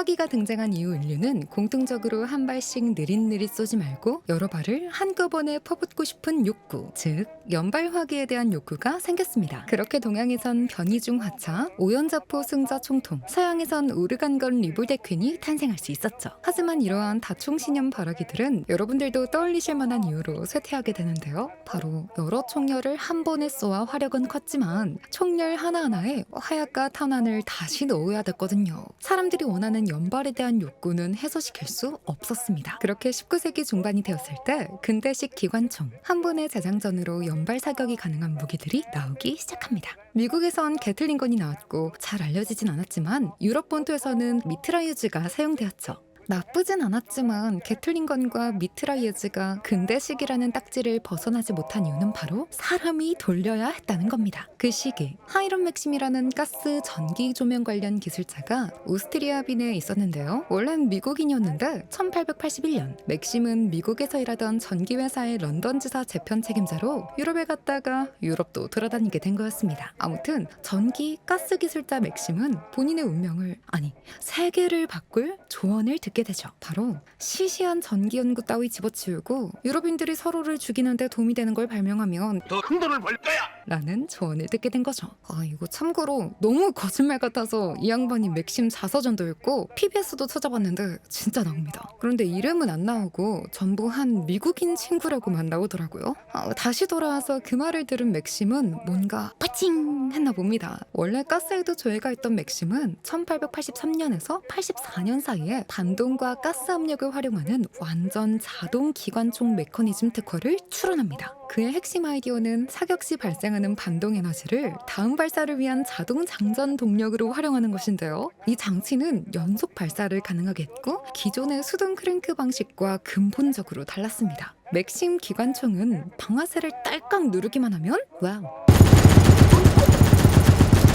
연사기가 등장한 이후 인류는 공통적으로 한 발씩 느릿느릿 쏘지 말고 여러 발을 한꺼번에 퍼붓고 싶은 욕구, 즉 연발화기에 대한 욕구가 생겼습니다. 그렇게 동양에선 변이중 화차, 오연자포 승자 총통, 서양에선 우르간건 리볼데퀸이 탄생할 수 있었죠. 하지만 이러한 다총신념 발화기들은 여러분들도 떠올리실 만한 이유로 쇠퇴하게 되는데요. 바로 여러 총열을 한 번에 쏘아 화력은 컸지만 총열 하나하나에 화약과 탄환을 다시 넣어야 됐거든요. 사람들이 원하는 연발에 대한 욕구는 해소시킬 수 없었습니다. 그렇게 19세기 중반이 되었을 때 근대식 기관총, 한 번의 재장전으로 연발 사격이 가능한 무기들이 나오기 시작합니다. 미국에선 게틀링건이 나왔고 잘 알려지진 않았지만 유럽 본토에서는 미트라이즈가 사용되었죠. 나쁘진 않았지만 게틀링건과 미트라이즈가 근대식이라는 딱지를 벗어나지 못한 이유는 바로 사람이 돌려야 했다는 겁니다. 그 시기 하이런 맥심이라는 가스 전기 조명 관련 기술자가 오스트리아 빈에 있었는데요. 원래는 미국인이었는데 1881년 맥심은 미국에서 일하던 전기회사의 런던 지사 재편 책임자로 유럽에 갔다가 유럽도 돌아다니게 된 거였습니다. 아무튼 전기 가스 기술자 맥심은 본인의 운명을, 아니 세계를 바꿀 조언을 듣게 되죠. 바로 시시한 전기 연구 따위 집어치우고 유럽인들이 서로를 죽이는데 도움이 되는 걸 발명하면 더 큰 돈을 벌 거야! 라는 조언을 듣게 된 거죠. 이거 참고로 너무 거짓말 같아서 이 양반이 맥심 자서전도 읽고 PBS도 찾아봤는데 진짜 나옵니다. 그런데 이름은 안 나오고 전부 한 미국인 친구라고만 나오더라고요. 다시 돌아와서 그 말을 들은 맥심은 뭔가 파칭 했나 봅니다. 원래 가스에도 조예가 있던 맥심은 1883년에서 84년 사이에 반동과 가스 압력을 활용하는 완전 자동 기관총 메커니즘 특허를 출원합니다. 그의 핵심 아이디어는 사격 시 발생하는 반동 에너지를 다음 발사를 위한 자동 장전 동력으로 활용하는 것인데요. 이 장치는 연속 발사를 가능하게 했고 기존의 수동 크랭크 방식과 근본적으로 달랐습니다. 맥심 기관총은 방아쇠를 딸깍 누르기만 하면 와우!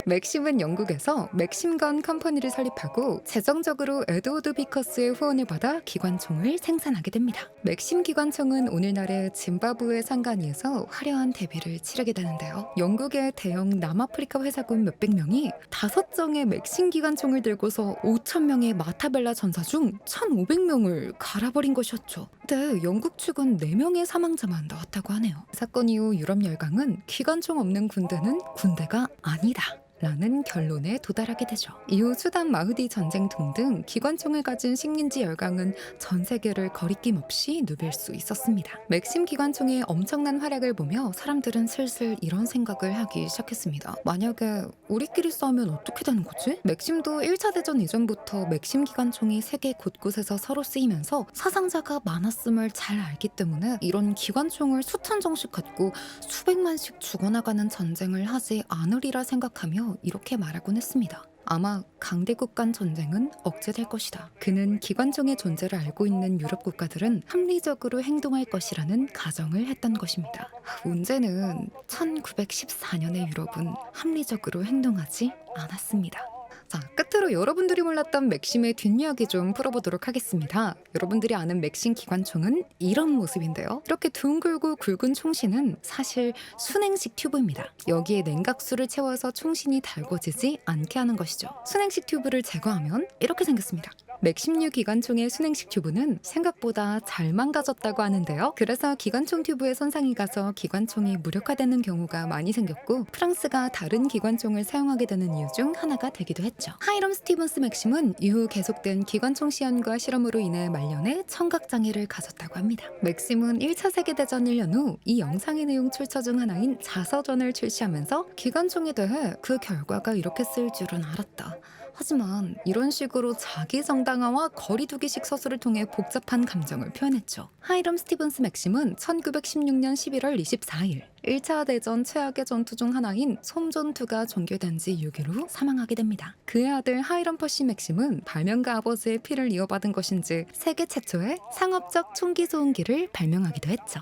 맥심은 영국에서 맥심건 컴퍼니를 설립하고 재정적으로 에드워드 비커스의 후원을 받아 기관총을 생산하게 됩니다. 맥심 기관총은 오늘날의 짐바브웨 상가니에서 화려한 데뷔를 치르게 되는데요. 영국의 대형 남아프리카 회사군 몇백 명이 5정의 맥심 기관총을 들고서 5,000명의 마타벨라 전사 중 1,500명을 갈아버린 것이었죠. 그때 영국 측은 4명의 사망자만 나왔다고 하네요. 사건 이후 유럽 열강은 기관총 없는 군대는 군대가 아니다 라는 결론에 도달하게 되죠. 이후 수단 마흐디 전쟁 등등 기관총을 가진 식민지 열강은 전 세계를 거리낌 없이 누빌 수 있었습니다. 맥심 기관총의 엄청난 활약을 보며 사람들은 슬슬 이런 생각을 하기 시작했습니다. 만약에 우리끼리 싸우면 어떻게 되는 거지? 맥심도 1차 대전 이전부터 맥심 기관총이 세계 곳곳에서 서로 쓰이면서 사상자가 많았음을 잘 알기 때문에 이런 기관총을 수천 정씩 갖고 수백만씩 죽어나가는 전쟁을 하지 않으리라 생각하며 이렇게 말하곤 했습니다. 아마 강대국 간 전쟁은 억제될 것이다. 그는 기관총의 존재를 알고 있는 유럽 국가들은 합리적으로 행동할 것이라는 가정을 했던 것입니다. 문제는 1914년의 유럽은 합리적으로 행동하지 않았습니다. 자, 끝으로 여러분들이 몰랐던 맥심의 뒷이야기 좀 풀어보도록 하겠습니다. 여러분들이 아는 맥심 기관총은 이런 모습인데요. 이렇게 둥글고 굵은 총신은 사실 순행식 튜브입니다. 여기에 냉각수를 채워서 총신이 달궈지지 않게 하는 것이죠. 순행식 튜브를 제거하면 이렇게 생겼습니다. 맥심류 기관총의 순행식 튜브는 생각보다 잘 망가졌다고 하는데요. 그래서 기관총 튜브에 손상이 가서 기관총이 무력화되는 경우가 많이 생겼고 프랑스가 다른 기관총을 사용하게 되는 이유 중 하나가 되기도 했죠. 하이럼 스티븐스 맥심은 이후 계속된 기관총 시연과 실험으로 인해 말년에 청각장애를 가졌다고 합니다. 맥심은 1차 세계대전 1년 후 이 영상의 내용 출처 중 하나인 자서전을 출시하면서 기관총에 대해 그 결과가 이렇게 쓸 줄은 알았다. 하지만 이런 식으로 자기 정당화와 거리두기식 서술을 통해 복잡한 감정을 표현했죠. 하이럼 스티븐스 맥심은 1916년 11월 24일 1차 대전 최악의 전투 중 하나인 솜전투가 종결된 지 6일 후 사망하게 됩니다. 그의 아들 하이럼 퍼시 맥심은 발명가 아버지의 피를 이어받은 것인지 세계 최초의 상업적 총기 소음기를 발명하기도 했죠.